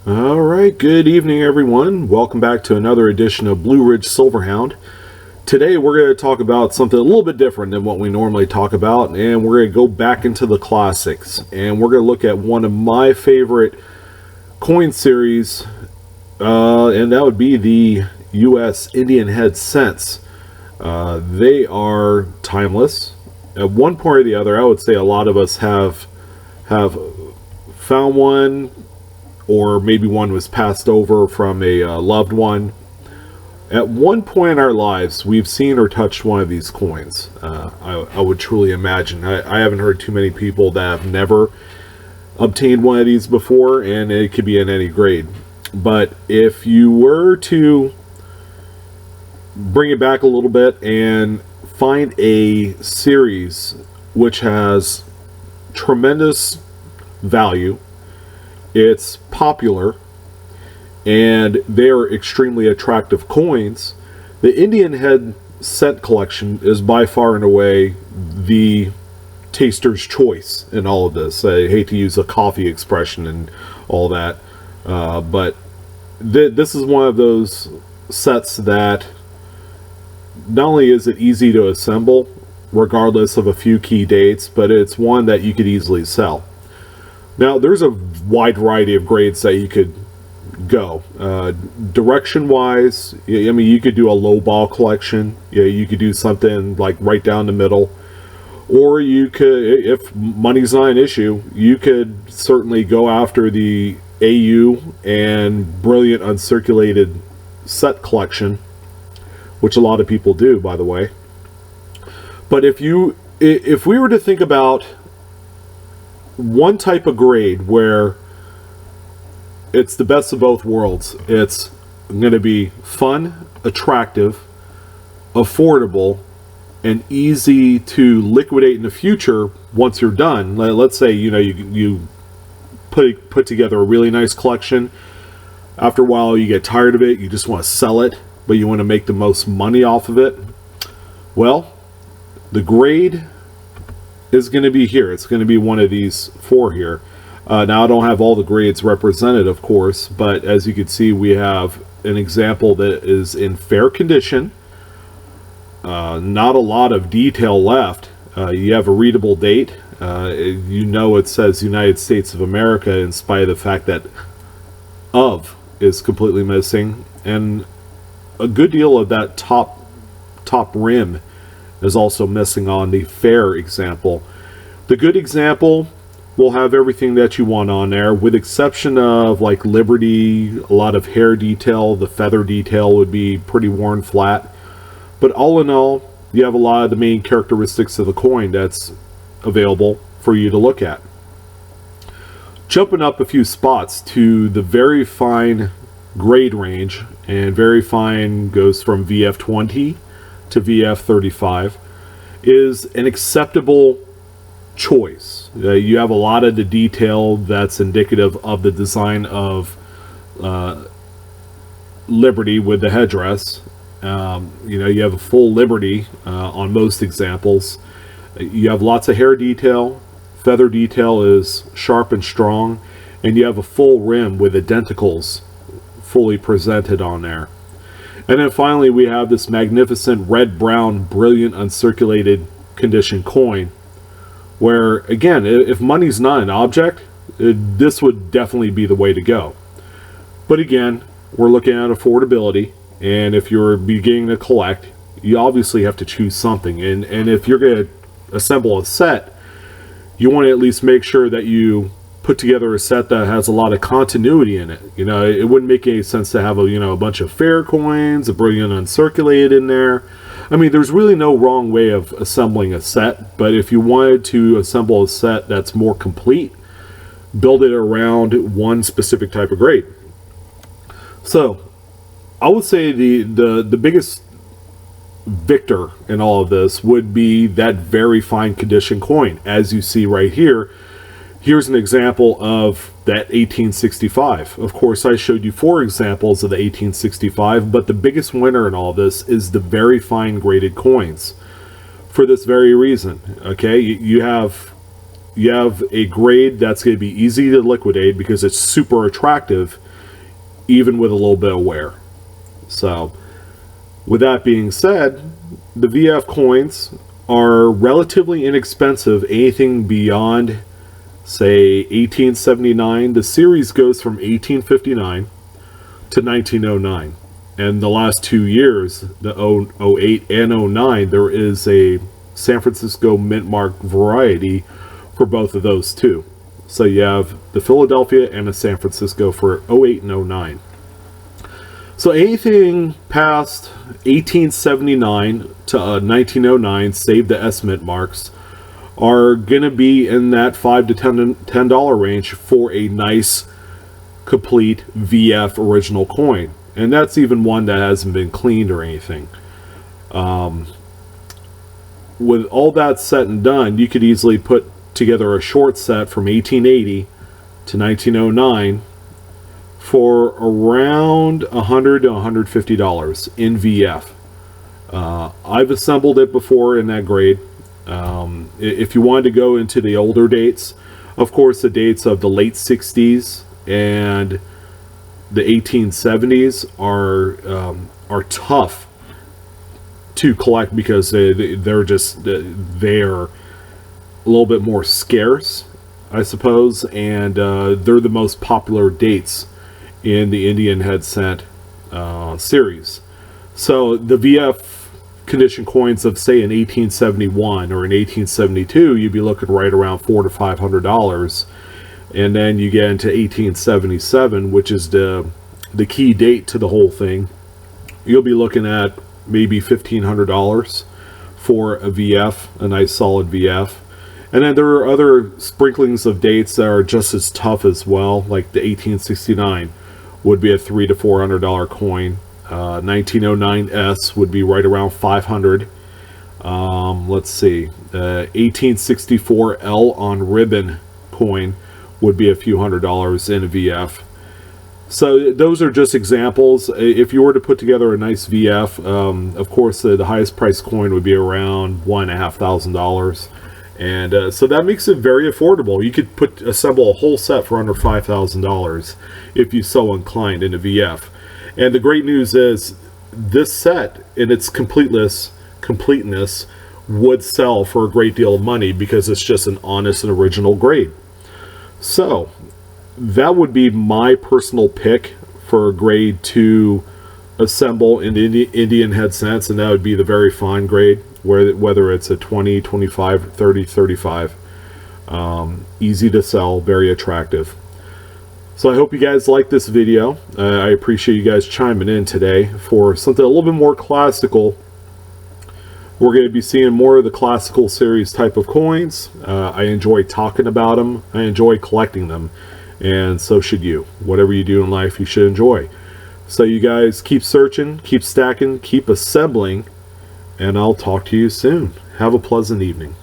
All right, good evening, everyone. Welcome back to another edition of Blue Ridge Silverhound. Today, we're going to talk about something a little bit different than what we normally talk about, and we're going to go back into the classics. And we're going to look at one of my favorite coin series, and that would be the U.S. Indian Head Cents. They are timeless. At one point or the other, I would say a lot of us have found one, or maybe one was passed over from a loved one. At one point in our lives, we've seen or touched one of these coins. I would truly imagine. I haven't heard too many people that have never obtained one of these before, and it could be in any grade. But if you were to bring it back a little bit and find a series which has tremendous value, it's popular, and they're extremely attractive coins, the Indian Head Cent collection is by far and away the taster's choice in all of this. I hate to use a coffee expression and all that, but this is one of those sets that not only is it easy to assemble, regardless of a few key dates, but it's one that you could easily sell. Now, there's a wide variety of grades that you could go. Direction-wise, I mean, you could do a low ball collection. You could do something like right down the middle. Or you could, if money's not an issue, you could certainly go after the AU and brilliant uncirculated set collection, which a lot of people do, by the way. But if we were to think about one type of grade where it's the best of both worlds, it's going to be fun, attractive, affordable, and easy to liquidate in the future once you're done. Let's say you put together a really nice collection. After a while, you get tired of it. You just want to sell it, but you want to make the most money off of it. Well, the grade is going to be here. It's going to be one of these four here. Now, I don't have all the grades represented, of course, but as you can see, we have an example that is in fair condition. Not a lot of detail left. You have a readable date. It says United States of America, in spite of the fact that "of" is completely missing, and a good deal of that top rim is also missing on the fair example. The good example will have everything that you want on there, with exception of like Liberty, a lot of hair detail. The feather detail would be pretty worn flat. But all in all, you have a lot of the main characteristics of the coin that's available for you to look at. Jumping up a few spots to the very fine grade range, and very fine goes from VF20 to VF35, is an acceptable choice. You have a lot of the detail that's indicative of the design of Liberty with the headdress. You have a full Liberty on most examples. You have lots of hair detail. Feather detail is sharp and strong, and you have a full rim with identicals fully presented on there. And then finally, we have this magnificent red-brown, brilliant, uncirculated condition coin, where, again, if money's not an object, this would definitely be the way to go. But again, we're looking at affordability, and if you're beginning to collect, you obviously have to choose something. And if you're going to assemble a set, you want to at least make sure that you put together a set that has a lot of continuity in it. It wouldn't make any sense to have a bunch of fair coins, a brilliant uncirculated in there. I mean, there's really no wrong way of assembling a set, but if you wanted to assemble a set that's more complete, build it around one specific type of grade. So, I would say the biggest victor in all of this would be that very fine condition coin. As you see right here, here's an example of that 1865. Of course, I showed you 4 examples of the 1865, but the biggest winner in all this is the very fine graded coins, for this very reason. Okay, you have a grade that's going to be easy to liquidate because it's super attractive, even with a little bit of wear. So with that being said, the VF coins are relatively inexpensive. Anything beyond, say, 1879, the series goes from 1859 to 1909. And the last 2 years, the 08 and 09, there is a San Francisco mint mark variety for both of those too. So you have the Philadelphia and the San Francisco for 08 and 09. So anything past 1879 to 1909, save the S mint marks, are going to be in that $5 to $10 range for a nice, complete VF original coin. And that's even one that hasn't been cleaned or anything. With all that said and done, you could easily put together a short set from 1880 to 1909 for around $100 to $150 in VF. I've assembled it before in that grade. If you wanted to go into the older dates, of course the dates of the late 60s and the 1870s are tough to collect because they're a little bit more scarce, I suppose, and they're the most popular dates in the Indian head cent series. So the VF condition coins of, say, in 1871 or in 1872, you'd be looking right around $400 to $500. And then you get into 1877, which is the key date to the whole thing. You'll be looking at maybe $1,500 for a VF, a nice solid VF. And then there are other sprinklings of dates that are just as tough as well, like the 1869 would be a $300 to $400 coin. 1909S would be right around $500. Let's see, 1864L on ribbon coin would be a few $100s in a VF. So those are just examples. If you were to put together a nice VF, of course the highest price coin would be around $1,500. And so that makes it very affordable. You could assemble a whole set for under $5,000 if you so inclined in a VF. And the great news is this set in its completeness would sell for a great deal of money because it's just an honest and original grade. So that would be my personal pick for a grade to assemble in the Indian head cents, and that would be the very fine grade, whether it's a 20, 25, 30, 35. Easy to sell, very attractive. So I hope you guys like this video. I appreciate you guys chiming in today for something a little bit more classical. We're going to be seeing more of the classical series type of coins. I enjoy talking about them. I enjoy collecting them. And so should you. Whatever you do in life, you should enjoy. So you guys keep searching, keep stacking, keep assembling, and I'll talk to you soon. Have a pleasant evening.